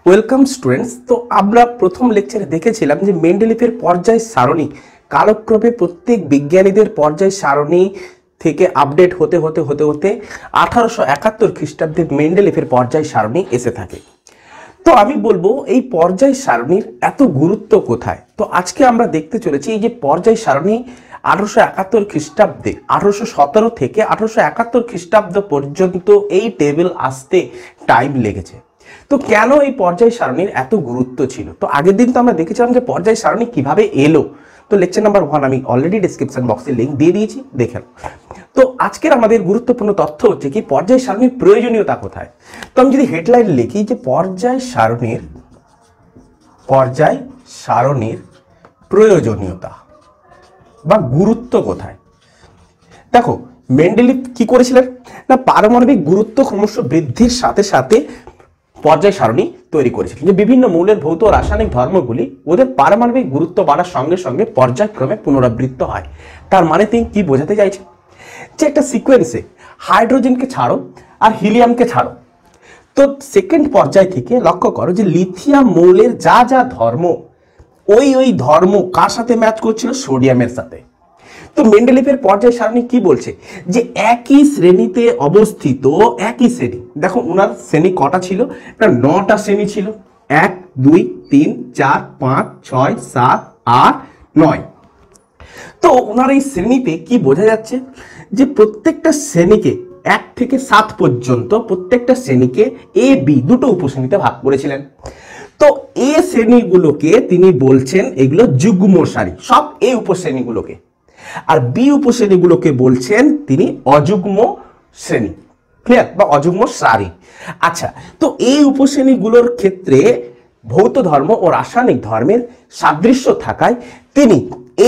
Welcome students. তো আমরা প্রথম লেকচারে দেখেছিলাম যে মেন্ডেলিফের পর্যায় সারণী কালক্রমে প্রত্যেক বিজ্ঞানীদের পর্যায় সারণী থেকে আপডেট হতে হতে হতে হতে 1871 খ্রিস্টাব্দে মেন্ডেলিফের পর্যায় সারণী এসে থাকে। তো আমি বলবো এই পর্যায় সারণীর এত গুরুত্ব কোথায়। তো আজকে আমরা দেখতে চলেছি এই যে পর্যায় সারণী 1871 খ্রিস্টাব্দে 1817 থেকে 1871 খ্রিস্টাব্দ পর্যন্ত এই টেবিল আসতে টাইম লেগেছে। তো কেন এই পর্যায় সারণীর এত গুরুত্ব ছিল? তো আগের দিন তো আমরা দেখেছিলাম যে পর্যায় সারণী কিভাবে এলো। তো লেকচার নাম্বার 1 আমি অলরেডি ডেসক্রিপশন বক্সে লিংক দিয়ে দিয়েছি, দেখেন। তো আজকের আমাদের গুরুত্বপূর্ণ তথ্য হচ্ছে কি পর্যায় সারণীর প্রয়োজনীয়তা কোথায়। তো আমি যদি হেডলাইন লিখি যে পর্যায় সারণীর প্রয়োজনীয়তা বা গুরুত্ব কোথায়। দেখো মেন্ডেলিফ কি করেছিলেন না, পারমাণবিক গুরুত্ব ক্রমশ বৃদ্ধির সাথে সাথে পর্যায় সারণী তৈরি করেছিলেন যে বিভিন্ন মৌলের ভৌত ও রাসায়নিক ধর্মগুলি ওদের পারমাণবিক গুরুত্ব বাড়ার সঙ্গে সঙ্গে পর্যায়ক্রমে পুনরাবৃত্ত হয়। তার মানে তিনি কি বোঝাতে চাইছেন যে একটা সিকোয়েন্সে হাইড্রোজেনকে ছাড়ো আর হিলিয়ামকে ছাড়ো, তো সেকেন্ড পর্যায় থেকে লক্ষ্য করো যে লিথিয়াম মৌলের যা যা ধর্ম ওই ধর্ম কার সাথে ম্যাচ করছিল, সোডিয়ামের সাথে। তো মেন্ডেলিফের পর্যায় সারণী কি বলছে যে একই শ্রেণীতে অবস্থিত, একই শ্রেণী, দেখো ওনার শ্রেণী কটা ছিল, 9টা শ্রেণী ছিল, 1 2 3 4 5 6 7 8 9। তো ওনার এই শ্রেণীতে কি বোঝা যাচ্ছে যে প্রত্যেকটা শ্রেণীকে 1 থেকে 7 পর্যন্ত প্রত্যেকটা শ্রেণীকে এ বি দুটো উপশ্রেণীতে ভাগ করেছিলেন। তো এ শ্রেণীগুলোকে তিনি বলছেন এগুলো যুগ্ম সারি, সব এ উপশ্রেণীগুলোকে, আর বি উপশ্রেণীগুলোকে বলছেন তিনি অযুগ্ম শ্রেণী, ক্লিয়ার, বা অযুগ্ম সারি। আচ্ছা, তো এই উপশ্রেণীগুলোর ক্ষেত্রে ভৌত ধর্ম ও রাসায়নিক ধর্মের সাদৃশ্য থাকায় তিনি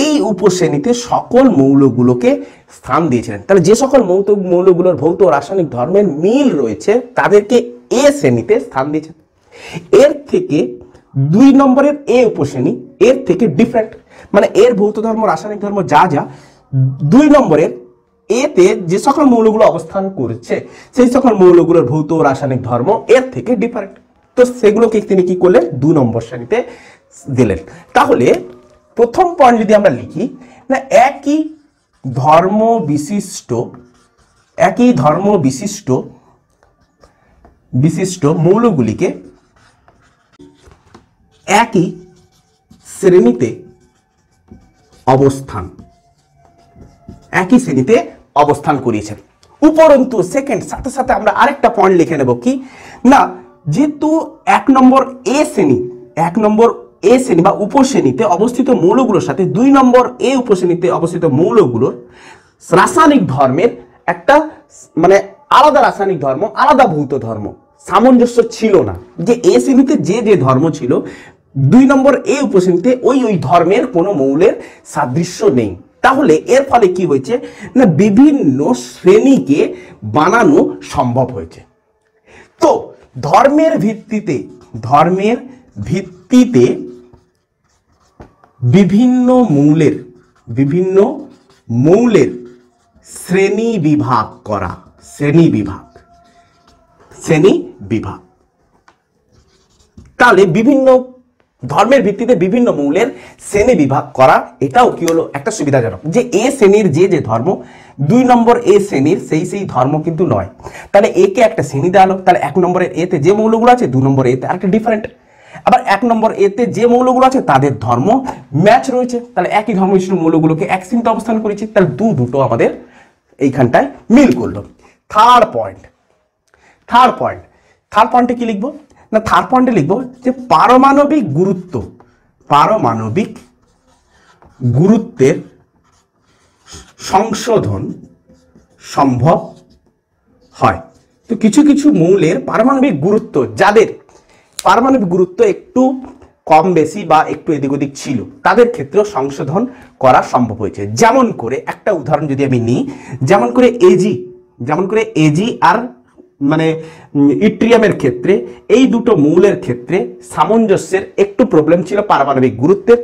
এই উপশ্রেণীতে সকল মৌলগুলোকে স্থান দিয়েছিলেন। তাহলে যে সকল মৌলগুলোর ভৌত ও রাসায়নিক ধর্মের মিল রয়েছে তাদেরকে এ শ্রেণীতে স্থান দিয়েছেন। এর থেকে 2 নম্বরের এ উপশ্রেণী এর থেকে ডিফারেন্ট, মানে এর ভৌত ধর্ম রাসায়নিক ধর্ম যা যা 2 নম্বরের এতে যে সকল মৌলগুলো অবস্থান করছে সেই সকল মৌলগুলোর ভৌত রাসায়নিক ধর্ম এর থেকে ডিফারেন্ট। তো সেগুলোকে তিনি কি করলেন, 2 নম্বর শ্রেণীতে দিলেন। তাহলে প্রথম পয়েন্ট যদি আমরা লিখি না, একই ধর্ম বিশিষ্ট মৌলগুলিকে একই শ্রেণীতে অবস্থান করিয়েছেন। উপরন্তু সেকেন্ড সাথে সাথে আমরা আরেকটা পয়েন্ট লিখে নেব কি না, যেহেতু 1 নম্বর এ শ্রেণী বা উপশ্রেণীতে অবস্থিত মৌলগুলোর সাথে 2 নম্বর এ উপশ্রেণীতে অবস্থিত মৌলগুলোর রাসায়নিক ধর্মের একটা মানে আলাদা রাসায়নিক ধর্ম, আলাদা ভৌত ধর্ম সামঞ্জস্য ছিল না, যে এ শ্রেণীতে যে ধর্ম ছিল 2 নম্বর এ উপশ্রেণীতে ওই ধর্মের কোনো মৌলের সাদৃশ্য নেই। তাহলে এর ফলে কি হয়েছে না, বিভিন্ন শ্রেণীকে বানানো সম্ভব হয়েছে। তো ধর্মের ভিত্তিতে বিভিন্ন মৌলের শ্রেণী বিভাগ। তাহলে বিভিন্ন ধর্মের ভিত্তিতে বিভিন্ন মৌলের শ্রেণী বিভাগ করা, এটাও কি হলো একটা সুবিধাজনক, যে এ শ্রেণীর যে ধর্ম 2 নম্বর এ শ্রেণীর সেই ধর্ম কিন্তু নয়। তাহলে একে একটা শ্রেণী দেওয়া হলো, তাহলে 1 নম্বরের এতে যে মৌলগুলো আছে 2 নম্বর এতে আরেকটা ডিফারেন্ট, আবার 1 নম্বর এতে যে মৌলগুলো আছে তাদের ধর্ম ম্যাচ রয়েছে, তাহলে একই ধর্ম বিশিষ্ট মৌলগুলোকে এক শ্রেণীতে অবস্থান করেছি, তাহলে দুটো আমাদের এইখানটায় মিল করলো। থার্ড পয়েন্টে কি লিখবো না, থার্ড পয়েন্টে লিখবো যে পারমাণবিক গুরুত্বের সংশোধন সম্ভব হয়। তো কিছু মৌলের পারমাণবিক গুরুত্ব, যাদের পারমাণবিক গুরুত্ব একটু কম বেশি বা একটু এদিক ওদিক ছিল, তাদের ক্ষেত্রেও সংশোধন করা সম্ভব হয়েছে। যেমন করে একটা উদাহরণ যদি আমি নিই, যেমন করে এজি আর মানে ইট্রিয়ামের ক্ষেত্রে, এই দুটো মৌলের ক্ষেত্রে সামঞ্জস্যের একটু প্রবলেম ছিল পারমাণবিক গুরুত্বের,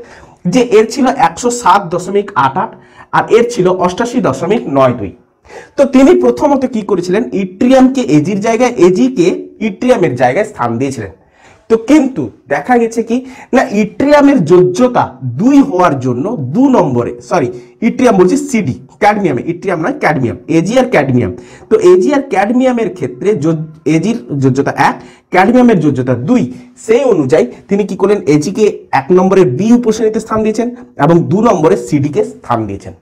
যে এর ছিল 107.88 আর এর ছিল 88.92। তো তিনি প্রথমত কি করেছিলেন, ইট্রিয়ামকে এজির জায়গায়, এজিকে ইট্রিয়ামের জায়গায় স্থান দিয়েছিলেন। তো কিন্তু দেখা গেছে কি না ইট্রিয়ামের যোজ্যতা 2 হওয়ার জন্য 2 নম্বরে, সরি ইট্রিয়াম বলছি সিডি, ক্যাডমিয়ামে, ইট্রিয়াম নয় ক্যাডমিয়াম, এজি আর ক্যাডমিয়াম। তো এজি আর ক্যাডমিয়ামের ক্ষেত্রে এজির যোজ্যতা 1, ক্যাডমিয়ামের যোজ্যতা 2, সেই অনুযায়ী তিনি কি করলেন, এজিকে 1 নম্বরে বি উপশ্রেণীতে স্থান দিয়েছেন এবং 2 নম্বরে সিডিকে স্থান দিয়েছেন।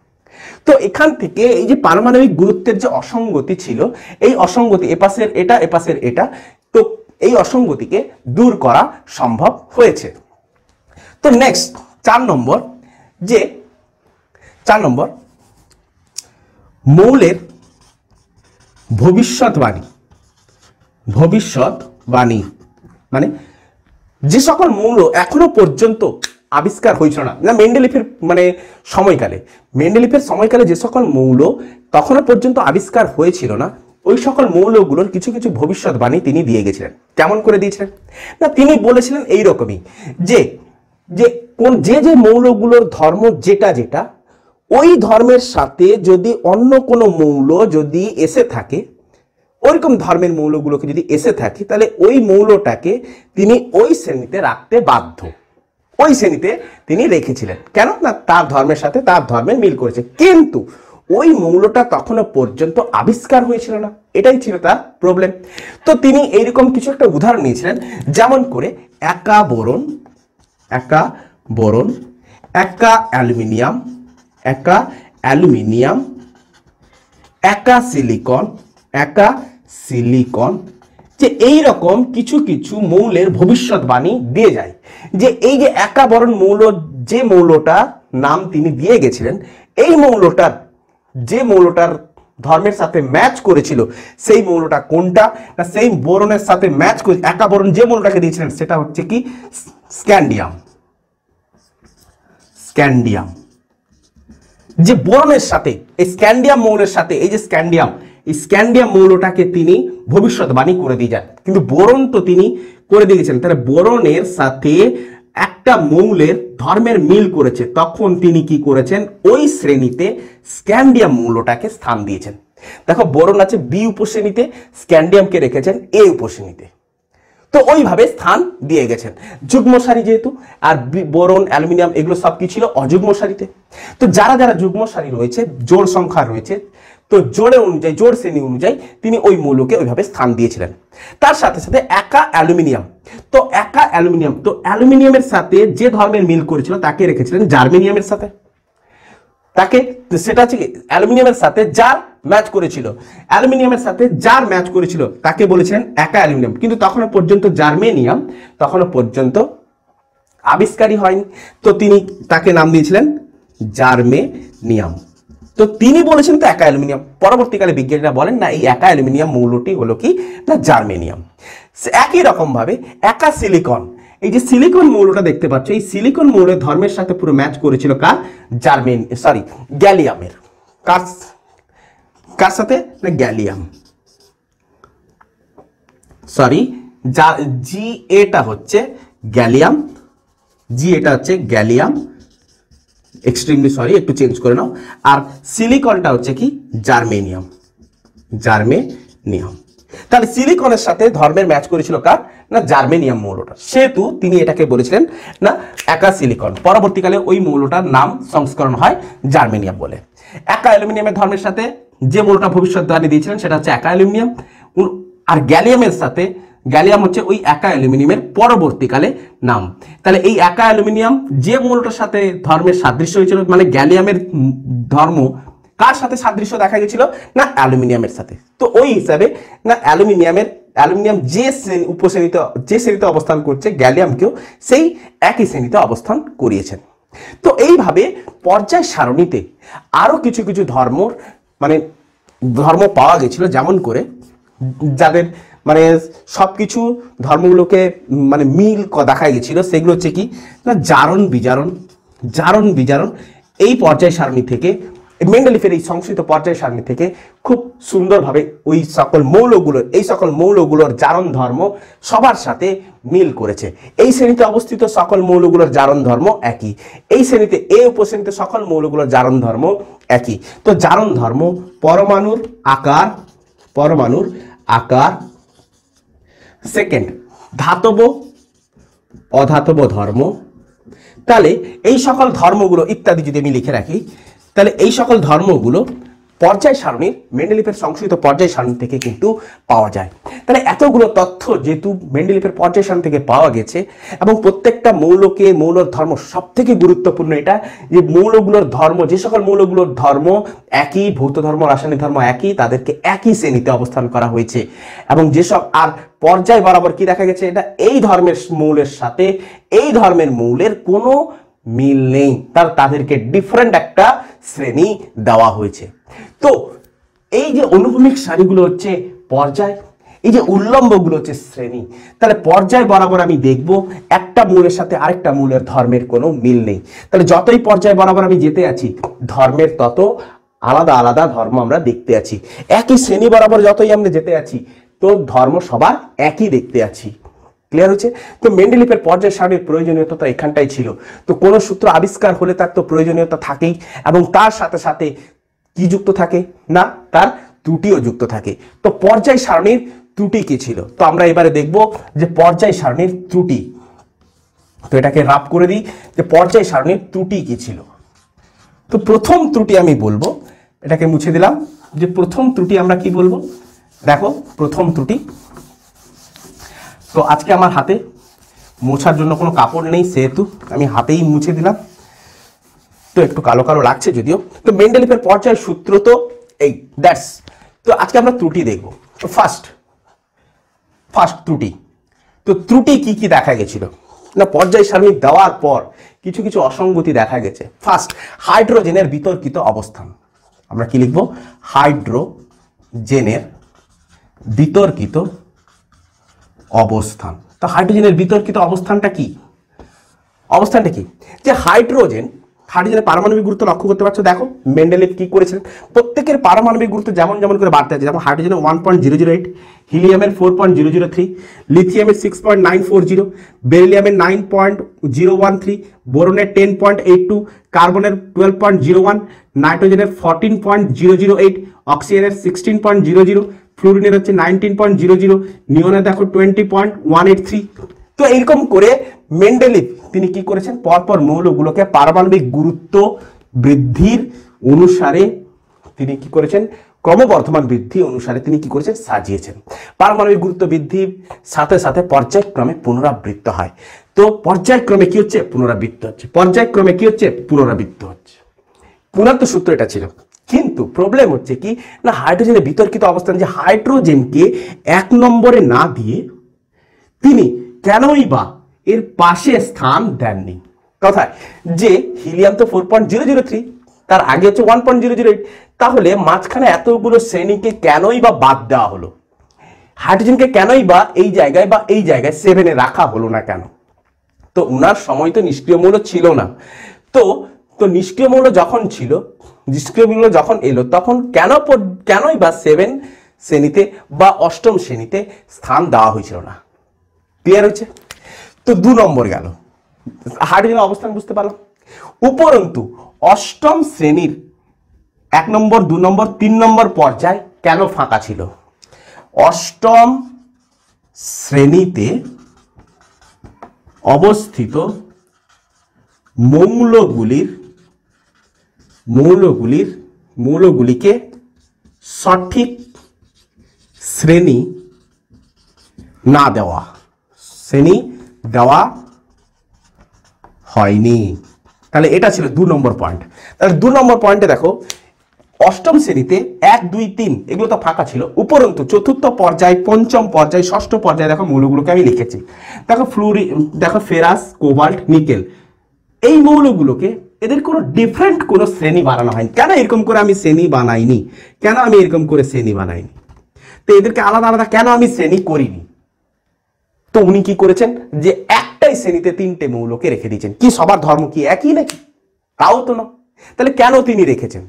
তো এখান থেকে এই যে পারমাণবিক গুরুত্বের যে অসঙ্গতি ছিল, এই অসঙ্গতি এপাশের এটা এপাশের এটা, তো এই অসঙ্গতিকে দূর করা সম্ভব হয়েছে। তো নেক্সট 4 নম্বর, যে 4 নম্বর মৌলের ভবিষ্যৎবাণী। ভবিষ্যৎবাণী মানে যে সকল মৌল এখনো পর্যন্ত আবিষ্কার হয়েছিল না মেন্ডেলিফের মানে সময়কালে, মেন্ডেলিফের সময়কালে যে সকল মৌল তখনো পর্যন্ত আবিষ্কার হয়েছিল না, ওই সকল মৌলগুলোর কিছু কিছু ভবিষ্যৎবাণী তিনি দিয়ে গেছিলেন। কেমন করে দিয়েছিলেন না, তিনি বলেছিলেন এইরকমই যে যে কোন যে যে মৌলগুলোর ধর্ম যেটা যেটা, ওই ধর্মের সাথে যদি অন্য কোনো মৌল যদি এসে থাকে, ওইরকম ধর্মের মৌলগুলোকে যদি এসে থাকে, তাহলে ওই মৌলটাকে তিনি ওই শ্রেণীতে রাখতে বাধ্য। ওই শ্রেণীতে তিনি রেখেছিলেন, কেন না তার ধর্মের সাথে তার ধর্মের মিল করেছে, কিন্তু ওই মৌলটা তখনও পর্যন্ত আবিষ্কার হয়েছিল না, এটাই ছিল তার প্রবলেম। তো তিনি এইরকম কিছু একটা উদাহরণ নিয়েছিলেন, যেমন করে একা বোরন, একা বোরন, একা অ্যালুমিনিয়াম, একা অ্যালুমিনিয়াম, একা সিলিকন, একা সিলিকন, যে এই রকম কিছু কিছু মৌলের ভবিষ্যৎবাণী দিয়ে যায়। যে এই যে একা বরণ মৌল, যে মৌলটা নাম তিনি দিয়ে গেছিলেন, এই মৌলটার যে মৌলটার ধর্মের সাথে ম্যাচ করেছিল, সেই মৌলটা কোনটা না, সেই বোরনের সাথে ম্যাচ করে একা বরণ যে মৌলটাকে দিয়েছিলেন সেটা হচ্ছে কি স্ক্যান্ডিয়াম। স্ক্যান্ডিয়াম যে বোরনের সাথে, এই স্ক্যান্ডিয়াম মৌলের সাথে, এই যে স্ক্যান্ডিয়াম, এই স্ক্যান্ডিয়াম মৌলটাকে তিনি ভবিষ্যৎবাণী করে দিয়ে যান। কিন্তু বোরন তো তিনি করে দিয়েছেন, তাহলে বোরনের সাথে একটা মৌলের ধর্মের মিল করেছে, তখন তিনি কি করেছেন, ওই শ্রেণীতে স্ক্যান্ডিয়াম মৌলটাকে স্থান দিয়েছেন। দেখো বোরন আছে বি উপশ্রেণীতে, স্ক্যান্ডিয়ামকে রেখেছেন এ উপশ্রেণীতে, তো ওইভাবে স্থান দিয়ে গেছেন। যুগ্ম সারি যেহেতু, আর বোরন অ্যালুমিনিয়াম এগুলো সব কি ছিল অযুগ্ম সারিতে। তো যারা যারা যুগ্ম সারি রয়েছে, জোড় সংখ্যা রয়েছে, তো জোড়ে অনুযায়ী, জোড় শ্রেণী অনুযায়ী তিনি ওই মৌলকে ওইভাবে স্থান দিয়েছিলেন। তার সাথে সাথে একা অ্যালুমিনিয়াম, তো একা অ্যালুমিনিয়াম, তো অ্যালুমিনিয়ামের সাথে যে ধর্মের মিল করেছিল তাকে রেখেছিলেন জার্মেনিয়ামের সাথে, তাকে সেটা হচ্ছে অ্যালুমিনিয়ামের সাথে যার ম্যাচ করেছিল, অ্যালুমিনিয়ামের সাথে যার ম্যাচ করেছিল তাকে বলেছিলেন একা অ্যালুমিনিয়াম। কিন্তু তখনও পর্যন্ত জার্মেনিয়াম তখনও পর্যন্ত আবিষ্কারই হয়নি, তো তিনি তাকে নাম দিয়েছিলেন জার্মেনিয়াম। তো তিনি বলেছেন তো একা অ্যালুমিনিয়াম, পরবর্তীকালে বিজ্ঞানীরা বলেন না এই একা অ্যালুমিনিয়াম মৌলটি হলো কি না জার্মেনিয়াম। একই রকম ভাবে একা সিলিকন, এই যে সিলিকন মৌলটা দেখতে পাচ্ছ, এই সিলিকন মৌলের ধর্মের সাথে পুরো ম্যাচ করেছিল কার, গ্যালিয়ামের। কার সাথে না গ্যালিয়াম, সরি জি এটা হচ্ছে গ্যালিয়াম, জি এটা হচ্ছে গ্যালিয়াম, এক্সট্রিমলি সরি একটু চেঞ্জ করে নাও, আর সিলিকনটা হচ্ছে কি জার্মেনিয়াম, জার্মেনিয়াম। তাহলে সিলিকনের সাথে ধর্মের ম্যাচ করেছিল কার না জার্মেনিয়াম মৌলটা, সেহেতু তিনি এটাকে বলেছিলেন না একা সিলিকন। পরবর্তীকালে ওই মৌলটার নাম সংস্করণ হয় জার্মেনিয়াম বলে। একা অ্যালুমিনিয়ামের ধর্মের সাথে যে মৌলটা ভবিষ্যৎবাণী দিয়েছিলেন সেটা হচ্ছে একা অ্যালুমিনিয়াম, আর গ্যালিয়ামের সাথে, গ্যালিয়াম হচ্ছে ওই একা অ্যালুমিনিয়ামের পরবর্তীকালে নাম। তাহলে এই একা অ্যালুমিনিয়াম যে মৌলটার সাথে ধর্মের সাদৃশ্য হয়েছিল, মানে গ্যালিয়ামের ধর্ম কার সাথে সাদৃশ্য দেখা গেছিল না অ্যালুমিনিয়ামের সাথে, তো ওই হিসাবে না অ্যালুমিনিয়াম যে উপশ্রেণীতে, যে শ্রেণীতে অবস্থান করছে, গ্যালিয়ামকেও সেই একই শ্রেণীতে অবস্থান করিয়েছেন। তো এইভাবে পর্যায় সারণীতে আরো কিছু কিছু ধর্ম পাওয়া গেছিল, যেমন করে যাদের মানে সবকিছু ধর্মগুলোকে মানে মিল দেখা গেছিল, সেগুলো হচ্ছে কি না জারণ বিজারণ, জারণ বিজারণ। এই পর্যায় সারণী থেকে, মেন্ডেলিফের এই সংশ্লিষ্ট পর্যায় সারণী থেকে খুব সুন্দরভাবে ওই সকল মৌলগুলোর, এই সকল মৌলগুলোর জারণ ধর্ম সবার সাথে মিল করেছে। এই শ্রেণীতে অবস্থিত সকল মৌলগুলোর জারণ ধর্ম একই, এই শ্রেণীতে এ উপশ্রেণীতে সকল মৌলগুলোর জারণ ধর্ম একই। তো জারণ ধর্ম পরমাণুর আকার, পরমাণুর আকার, সেকেন্ড ধাতব অধাতব ধর্ম। তাহলে এই সকল ধর্মগুলো ইত্যাদি যদি আমি লিখে রাখি, তাহলে এই সকল ধর্মগুলো পর্যায় সারণীর, মেন্ডেলিফের সংশোধিত পর্যায় সারণী থেকে কিন্তু পাওয়া যায়। তাহলে এতগুলো তথ্য যেহেতু মেন্ডেলিফের পর্যায় সারণী থেকে পাওয়া গেছে, এবং প্রত্যেকটা মৌলকে, মৌলর ধর্ম সব থেকে গুরুত্বপূর্ণ এটা যে মৌলগুলোর ধর্ম, যে সকল মৌলগুলোর ধর্ম একই, ভৌত ধর্ম, রাসায়নিক ধর্ম একই, তাদেরকে একই শ্রেণীতে অবস্থান করা হয়েছে। এবং যেসব আর পর্যায় বরাবর কি দেখা গেছে, এটা এই ধর্মের মৌলের সাথে এই ধর্মের মৌলের কোনো মিল নেই, তাদেরকে ডিফারেন্ট একটা শ্রেণী দেওয়া হয়েছে। তো এই যে অনুভূমিক সারিগুলো হচ্ছে পর্যায়, এই যে উল্লম্বগুলো হচ্ছে শ্রেণী। তাহলে পর্যায় বরাবর আমি দেখব একটা মূলের সাথে আরেকটা মূলের ধর্মের কোনো মিল নেই। তাহলে যতই পর্যায় বরাবর আমি যেতে আছি, ধর্মের তত আলাদা আলাদা ধর্ম আমরা দেখতে আছি। একই শ্রেণী বরাবর যতই আমরা যেতে আছি, তো ধর্ম সবার একই দেখতে আছি। ক্লিয়ার হচ্ছে? তো মেন্ডেলিফের পর্যায় সারণীর প্রয়োজনীয়তা তো এখানটাই ছিল। তো কোনো সূত্র আবিষ্কার হলে তার তো প্রয়োজনীয়তা থাকেই, এবং তার সাথে সাথে কি যুক্ত থাকে না, তার ত্রুটিও যুক্ত থাকে। তো পর্যায় সারণীর ত্রুটি কি ছিল, তো আমরা এবারে দেখব যে পর্যায় সারণীর ত্রুটি। তো এটাকে রাফ করে দিই যে পর্যায় সারণীর ত্রুটি কি ছিল। তো প্রথম ত্রুটি আমি বলবো, এটাকে মুছে দিলাম, যে প্রথম ত্রুটি আমরা কি বলবো, দেখো প্রথম ত্রুটি। তো আজকে আমার হাতে মোছার জন্য কোনো কাপড় নেই, সেহেতু আমি হাতেই মুছে দিলাম। তো একটু কালো কালো লাগছে যদিও। তো মেন্ডেলিফের পর্যায় সূত্র তো এই দ্যাটস। তো আজকে আমরা ত্রুটি দেখব। তো ফার্স্ট ত্রুটি। তো ত্রুটি কি কি দেখা গেছিল না, পর্যায় সারণী দেওয়ার পর কিছু কিছু অসঙ্গতি দেখা গেছে। ফার্স্ট, হাইড্রোজেনের বিতর্কিত অবস্থান। আমরা কি লিখব, হাইড্রোজেনের বিতর্কিত অবস্থান। তো হাইড্রোজেনের বিতর্কিত অবস্থানটা কি, যে হাইড্রোজেনের পারমাণবিক গুরুত্ব লক্ষ্য করতে পারছো। দেখো মেন্ডেলিফ কি করেছিলেন, প্রত্যেকের পারমাণবিক গুরুত্ব যেমন যেমন করে বাড়তে আছে, যেমন হাইড্রোজেনের 1.008, হিলিয়ামের 4.003, লিথিয়ামের 6.940, বেরিলিয়ামের 9.013, বোরনের 10.82, কার্বনের 12.01, নাইট্রোজেনের 14.008, অক্সিজেনের 16.00, ফ্লুরিনের হচ্ছে 19.00, নিয়নের দেখো 20.183। তো এইরকম করে মেন্ডেলিফ তিনি কি করেছেন, পরপর মৌলগুলোকে পারমাণবিক গুরুত্ব বৃদ্ধির অনুসারে তিনি কি করেছেন, ক্রমবর্ধমান বৃদ্ধি অনুসারে তিনি কি করেছেন, সাজিয়েছেন। পারমাণবিক গুরুত্ব বৃদ্ধির সাথে সাথে পর্যায়ক্রমে পুনরাবৃত্ত হয়। তো পর্যায়ক্রমে কি হচ্ছে, পুনরাবৃত্ত হচ্ছে। পুনরাবৃত্ত সূত্র এটা ছিল। কিন্তু প্রবলেম হচ্ছে কি না, হাইড্রোজেনের বিতর্কিত অবস্থান, যে হাইড্রোজেনকে 1 নম্বরে না দিয়ে তিনি কেনই বা এর পাশে স্থান দেননি। কথায় যে হিলিয়াম তো 4.003, তার আগে হচ্ছে 1.008, তাহলে মাঝখানে এতগুলো শ্রেণীকে কেনই বা বাদ দেওয়া হলো, হাইড্রোজেনকে কেনই বা এই জায়গায় 7-এ রাখা হলো না কেন? তো উনার সময় তো নিষ্ক্রিয় মৌল ছিল না। তো নিষ্ক্রিয় মৌল যখন এলো, তখন কেনই বা 7 শ্রেণীতে বা 8ম শ্রেণীতে স্থান দেওয়া হয়েছিল না। ক্লিয়ার হচ্ছে? তো 2 নম্বর গেল, হাইড্রোজেনের অবস্থান বুঝতে পারলাম। উপরন্তু 8ম শ্রেণীর 1 নম্বর, 2 নম্বর, 3 নম্বর পর্যায় কেন ফাঁকা ছিল? 8ম শ্রেণীতে অবস্থিত মৌলগুলিকে সঠিক শ্রেণী দেওয়া হয়নি। তাহলে এটা ছিল 2 নম্বর পয়েন্ট। তাহলে 2 নম্বর পয়েন্টে দেখো, 8ম শ্রেণীতে 1, 2, 3 এগুলো তো ফাঁকা ছিল। উপরন্তু 4র্থ পর্যায়, 5ম পর্যায়, 6ষ্ঠ পর্যায়ে দেখো মৌলগুলোকে আমি লিখেছি। দেখো ফেরাস, কোবাল্ট, নিকেল, এই মৌলগুলোকে এদের কোনো ডিফারেন্ট কোনো শ্রেণী বানানো হয়নি। কেন এরকম করে আমি শ্রেণী বানাইনি? তো এদেরকে আলাদা আলাদা কেন আমি শ্রেণী করিনি? তো উনি কি করেছেন, যে একটাই শ্রেণীতে 3টে মৌলকে রেখে দিয়েছেন। কি সবার ধর্ম কি একই নাকি? তাও তো না। তাহলে কেন তিনি রেখেছেন?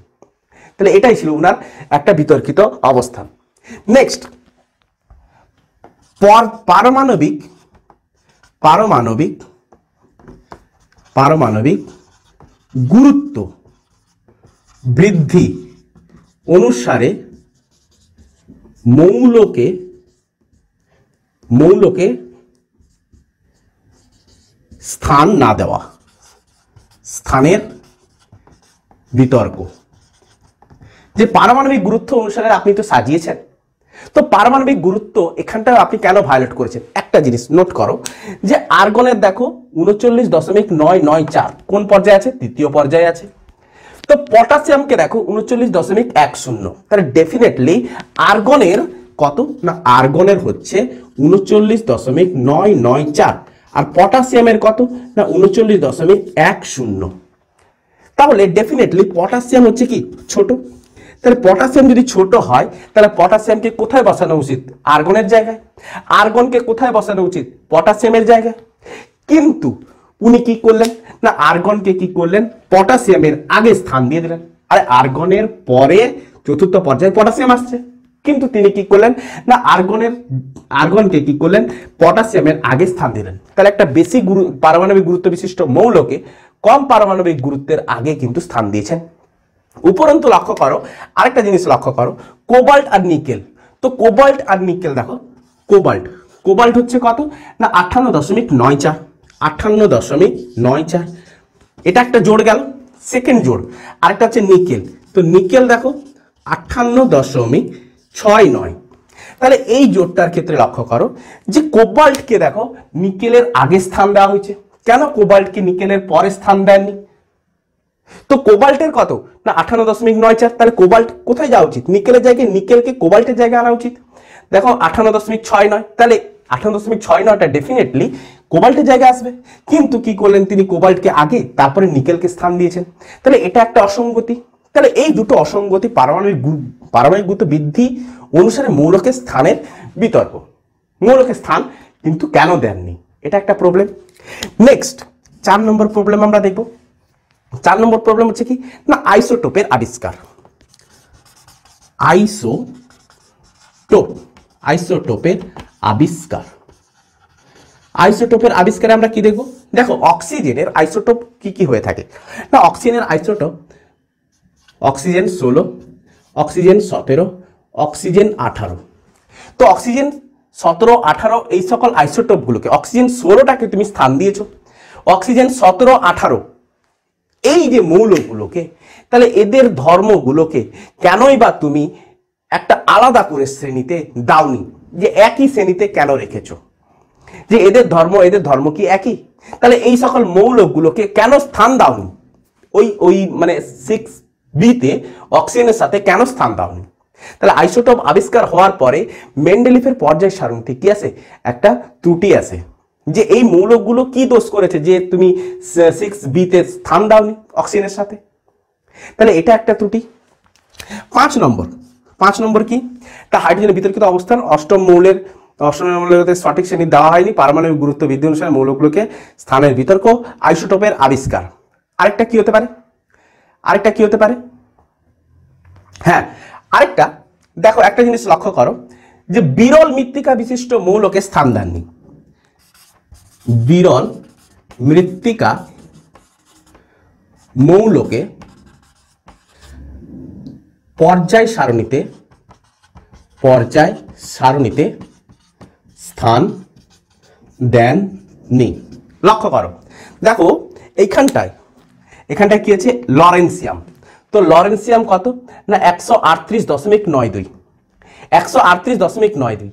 তাহলে এটাই ছিল উনার একটা বিতর্কিত অবস্থান। নেক্সট, পারমাণবিক গুরুত্ব বৃদ্ধি অনুসারে মৌলকে স্থান না দেওয়া, স্থানের বিতর্ক। যে পারমাণবিক গুরুত্ব অনুসারে আপনি তো সাজিয়েছেন, তো পারমাণবিক গুরুত্ব এখানটা আপনি কেন ভায়োলেট করেছেন? একটা জিনিস নোট করো যে আর্গনের দেখো 39.994 কোন পর্যায়ে আছে? তৃতীয় পর্যায়ে আছে। তো পটাশিয়ামকে দেখো 39.10, তাহলে ডেফিনেটলি আর্গনের কত না, আর্গনের হচ্ছে 39.994 আর পটাশিয়ামের কত না 39.10। তাহলে ডেফিনেটলি পটাশিয়াম হচ্ছে কি ছোট। তাহলে পটাশিয়াম যদি ছোট হয় তাহলে পটাশিয়ামকে কোথায় বসানো উচিত? আর্গনের জায়গায়। আর্গনকে কোথায় বসানো উচিত? পটাশিয়ামের জায়গায়। কিন্তু উনি কি করলেন না, আর্গনকে কি করলেন? পটাশিয়ামের আগে স্থান দিয়ে দিলেন। আরে আর্গনের পরে চতুর্থ পর্যায়ে পটাশিয়াম আসছে, কিন্তু তিনি কি করলেন না, আর্গনকে কি করলেন? পটাশিয়ামের আগে স্থান দিলেন। তাহলে একটা বেশি পারমাণবিক গুরুত্ব বিশিষ্ট মৌলকে কম পারমাণবিক গুরুত্বের আগে কিন্তু স্থান দিয়েছেন। উপরন্তু লক্ষ্য করো, আরেকটা জিনিস লক্ষ্য করো, কোবাল্ট আর নিকেল। তো কোবাল্ট আর নিকেল দেখো, কোবাল্ট হচ্ছে কত না 58.94, 58.94। এটা একটা জোড় গেল, সেকেন্ড জোড়। আরেকটা হচ্ছে নিকেল, তো নিকেল দেখো 58.69। তাহলে এই জোড়টার ক্ষেত্রে লক্ষ্য করো যে কোবাল্টকে দেখো নিকেলের আগে স্থান দেওয়া হয়েছে। কেন কোবাল্টকে নিকেলের পরে স্থান দেননি? তো কোবাল্টের কত না 58.94, তাহলে কোবাল্ট কোথায় যাওয়া উচিত? নিকেলের জায়গায়। নিকেলকে কোবাল্টের জায়গায় আনা উচিত। দেখো 58.69, তাহলে 58.69টা ডেফিনেটলি কোবাল্টের জায়গায় আসবে। কিন্তু কি করলেন তিনি? কোবাল্টকে আগে তারপরে নিকেলকে স্থান দিয়েছেন। তাহলে এটা একটা অসঙ্গতি। তাহলে এই দুটো অসঙ্গতি পারমাণবিক গুরুত্ব বৃদ্ধি অনুসারে মৌলকের স্থানের বিতর্ক। মৌলকের স্থান কিন্তু কেন দেননি, এটা একটা প্রবলেম। নেক্সট 4 নম্বর প্রবলেম আমরা দেখব। 4 নম্বর প্রবলেম হচ্ছে কি না, আইসোটোপের আবিষ্কার। আইসোটোপের আবিষ্কারে আমরা কি দেখব? দেখো অক্সিজেনের আইসোটোপ কি কি হয়ে থাকে না, অক্সিজেনের আইসোটোপ অক্সিজেন 16, অক্সিজেন 17, অক্সিজেন 18। তো অক্সিজেন 17, 18 এই সকল আইসোটোপগুলোকে, অক্সিজেন 16টাকে তুমি স্থান দিয়েছো, অক্সিজেন 17, 18 এই যে মৌলগুলোকে, তাহলে এদের ধর্মগুলোকে কেনই বা তুমি একটা আলাদা করে শ্রেণীতে দাওনি? যে একই শ্রেণীতে কেন রেখেছো? যে এদের ধর্ম কি একই? তাহলে এই সকল মৌলগুলোকে কেন স্থান দাওনি? ওই মানে 6b-তে অক্সিজেনের সাথে কেন স্থান দাওনি? তাহলে আইসোটোপ আবিষ্কার হওয়ার পরে মেন্ডেলিফের পর্যায় সারণীতে কি আছে? একটা ত্রুটি আছে, যে এই মৌলগুলো কি দোষ করেছে যে তুমি 6b-তে স্থান দাওনি অক্সিজেনের সাথে। তাহলে এটা একটা ত্রুটি। 5 নম্বর কি? তা হাইড্রোজেনের বিতর্কিত অবস্থান অষ্টম মৌলের সঠিক শ্রেণী দেওয়া হয়নি, পারমাণবিক গুরুত্ব বৃদ্ধি অনুসারে মৌলগুলোকে স্থানের বিতর্ক, আইসোটোপের আবিষ্কার। আরেকটা কি হতে পারে? হ্যাঁ, আরেকটা দেখো, একটা জিনিস লক্ষ্য করো যে বিরল মৃত্তিকা বিশিষ্ট মৌলকে স্থান দেননি। বিরল মৃত্তিকা মৌলকে পর্যায় সারণীতে স্থান দেননি। লক্ষ্য করো, দেখো এইখানটায় কি আছে? লরেন্সিয়াম। তো লরেন্সিয়াম কত না 138.92, 138.92।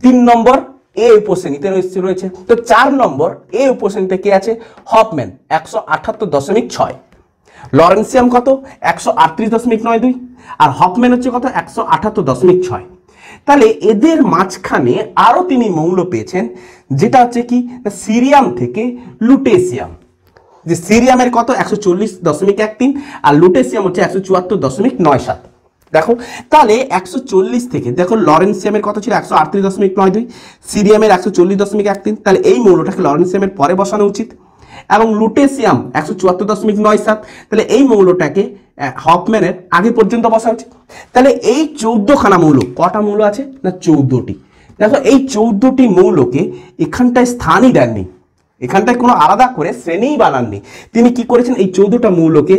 3 নম্বর এ উপশ্রেণীতে রয়েছে। তো 4 নম্বর এ উপশ্রেণীতে কি আছে? হফম্যান 178.6। লরেন্সিয়াম কত 138.92 আর হফম্যান হচ্ছে কত 178.6। তাহলে এদের মাঝখানে আরো তিনি মৌল পেয়েছেন, যেটা হচ্ছে কি সিরিয়াম থেকে লুটেসিয়াম। যে সিরিয়ামের কত 140.13 আর লুটেসিয়াম হচ্ছে 174.97। দেখো তাহলে 140 থেকে দেখো লরেন্সিয়ামের কত ছিল 138.92, সিরিয়ামের 140.13। তাহলে এই মৌলটাকে লরেন্সিয়ামের পরে বসানো উচিত। এবং লুটেসিয়াম 174.97, তাহলে এই মৌলটাকে হফম্যানের আগে পর্যন্ত বসা উচিত। তাহলে এই 14খানা মৌল, কটা মৌল আছে না 14টি। দেখো এই 14টি মৌলকে এখানটায় স্থানই দেননি, এখানটায় কোনো আলাদা করে শ্রেণীই বানাননি। তিনি কি করেছেন? এই 14টা মৌলকে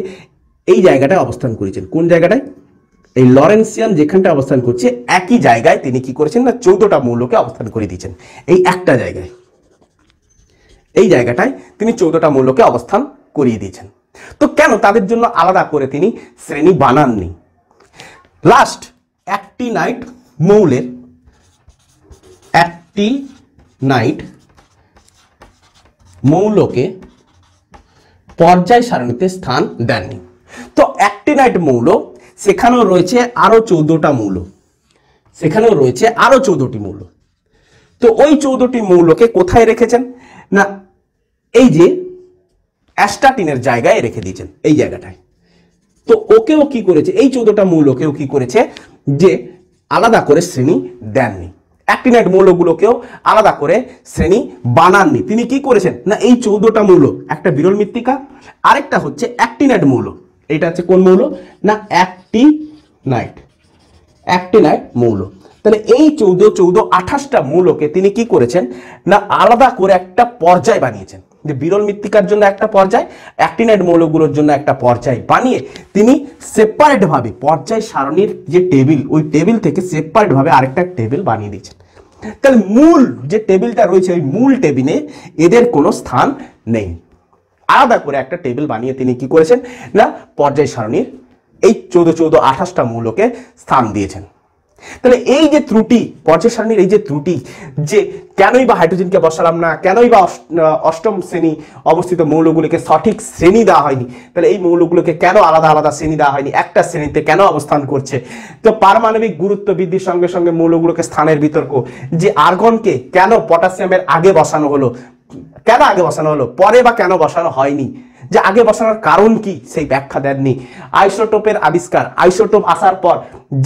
এই জায়গাটায় অবস্থান করেছেন। কোন জায়গাটায়? এই লরেন্সিয়াম যেখানটা অবস্থান করছে একই জায়গায় তিনি কি করেছেন না 14টা মৌলকে অবস্থান করে দিয়েছেন এই একটা জায়গায়। এই জায়গাটায় তিনি 14টা মৌলকে অবস্থান করিয়ে দিয়েছেন। তো কেন তাদের জন্য আলাদা করে তিনি শ্রেণী বানাননি? লাস্ট অ্যাক্টিনাইট মৌলের অ্যাক্টিনাইট মৌলকে পর্যায় সারণীতে স্থান দেননি। তো অ্যাক্টিনাইট মৌল সেখানেও রয়েছে আরো 14টা মৌল, সেখানেও রয়েছে আরো 14টি মৌল। তো ওই 14টি মৌলকে কোথায় রেখেছেন না এই যে অ্যাস্টাটিনের জায়গায় রেখে দিয়েছেন, এই জায়গাটায়। তো ওকেও কি করেছে, এই 14টা মৌলকেও কি করেছে যে আলাদা করে শ্রেণী দেননি, অ্যাক্টিনাইট মৌলগুলোকেও আলাদা করে শ্রেণী বানাননি। তিনি কি করেছেন না এই 14টা মৌল, একটা বিরল মৃত্তিকা, আরেকটা হচ্ছে অ্যাক্টিনাইট মৌল। এটা হচ্ছে কোন মৌল না অ্যাক্টিনাইট মৌল। তাহলে এই 28টা মৌলকে তিনি কি করেছেন না আলাদা করে একটা পর্যায় বানিয়েছেন, যে বিরল মৃত্তিকার জন্য একটা পর্যায়, অ্যাক্টিনাইট মৌলগুলোর জন্য একটা পর্যায় বানিয়ে তিনি সেপারেট ভাবে পর্যায় সারণীর যে টেবিল, ওই টেবিল থেকে সেপারেট ভাবে আরেকটা টেবিল বানিয়ে দিয়েছেন। তাহলে মূল যে টেবিলটা রয়েছে ওই মূল টেবিলে এদের কোনো স্থান নেই, আলাদা করে একটা টেবিল বানিয়ে তিনি কি করেছেন না পর্যায় সারণীর এই 28টা মৌলকে স্থান দিয়েছেন। তাহলে এই যে ত্রুটি, পর্যায় সারণীর এই যে ত্রুটি, যে কেনই বা হাইড্রোজেনকে বসালাম না, কেনই বা অষ্টম শ্রেণী অবস্থিত মৌলগুলিকে সঠিক শ্রেণী দেওয়া হয়নি, তাহলে এই মৌলগুলোকে কেন আলাদা আলাদা শ্রেণী দেওয়া হয়নি, একটা শ্রেণীতে কেন অবস্থান করছে। তো পারমাণবিক গুরুত্ব বৃদ্ধির সঙ্গে সঙ্গে মৌলগুলোকে স্থানের বিতর্ক, যে আর্গনকে কেন পটাশিয়ামের আগে বসানো হলো, কেন আগে বসানো হলো, পরে বা কেন বসানো হয়নি, যে আগে বসানোর কারণ কি সেই ব্যাখ্যা দেননি। আইসোটোপের আবিষ্কার, আইসোটোপ আসার পর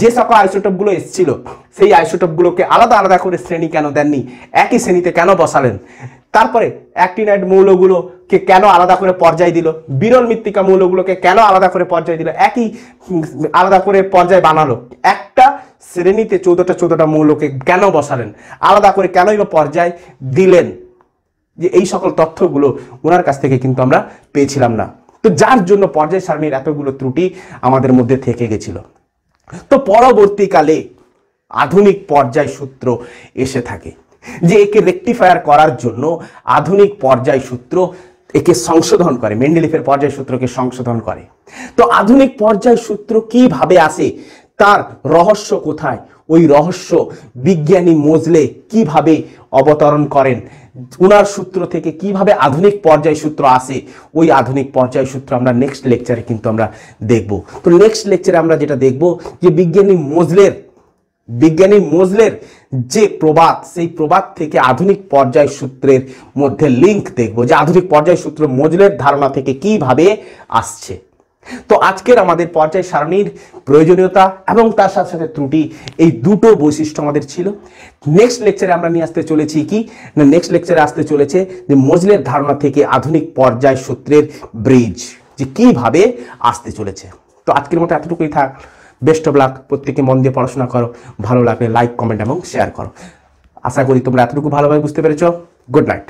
যে সকল আইসোটোপগুলো এসেছিল সেই আইসোটোপগুলোকে আলাদা আলাদা করে শ্রেণী কেন দেননি, একই শ্রেণীতে কেন বসালেন। তারপরে অ্যাক্টিনাইট মৌলগুলোকে কেন আলাদা করে পর্যায় দিল, বিরল মৃত্তিকা মৌলগুলোকে কেন আলাদা করে পর্যায় দিল, একই আলাদা করে পর্যায় বানালো, একটা শ্রেণীতে 14টা মৌলকে কেন বসালেন, আলাদা করে কেনই বা পর্যায় দিলেন, যে এই সকল তথ্যগুলো ওনার কাছ থেকে কিন্তু আমরা পেয়েছিলাম না। তো যার জন্য পর্যায় সারণীর এতগুলো ত্রুটি আমাদের মধ্যে থেকে গেছিল। তো পরবর্তীকালে আধুনিক পর্যায় সূত্র এসে থাকে, যে একে রেকটিফায়ার করার জন্য আধুনিক পর্যায় সূত্র একে সংশোধন করে, মেন্ডেলিফের পর্যায় সূত্রকে সংশোধন করে। তো আধুনিক পর্যায় সূত্র কিভাবে আসে, তার রহস্য কোথায়, ওই রহস্য বিজ্ঞানী মোজলে কিভাবে অবতরণ করেন, উনার সূত্র থেকে কিভাবে আধুনিক পর্যায় সূত্র আসে, ওই আধুনিক পর্যায় সূত্র আমরা নেক্সট লেকচারে কিন্তু আমরা দেখব। তো নেক্সট লেকচারে আমরা যেটা দেখব যে বিজ্ঞানী মোজলের যে প্রবাদ, সেই প্রবাদ থেকে আধুনিক পর্যায় সূত্রের মধ্যে লিঙ্ক দেখব, যে আধুনিক পর্যায় সূত্র মোজলের ধারণা থেকে কিভাবে আসছে। তো আজকের আমাদের পর্যায় সারণীর প্রয়োজনীয়তা এবং তার সাথে সাথে ত্রুটি, এই দুটো বৈশিষ্ট্য আমাদের ছিল। নেক্সট লেকচারে আমরা নিয়ে আসতে চলেছি কি না, নেক্সট লেকচারে আসতে চলেছে যে মোজলের ধারণা থেকে আধুনিক পর্যায় সূত্রের ব্রিজ, যে কিভাবে আসতে চলেছে। তো আজকের মতো এতটুকুই থাক। বেস্ট অফ লাক, প্রত্যেকে মন দিয়ে পড়াশোনা করো, ভালো লাগলে লাইক, কমেন্ট এবং শেয়ার করো। আশা করি তোমরা এতটুকু ভালোভাবে বুঝতে পেরেছো। Good night.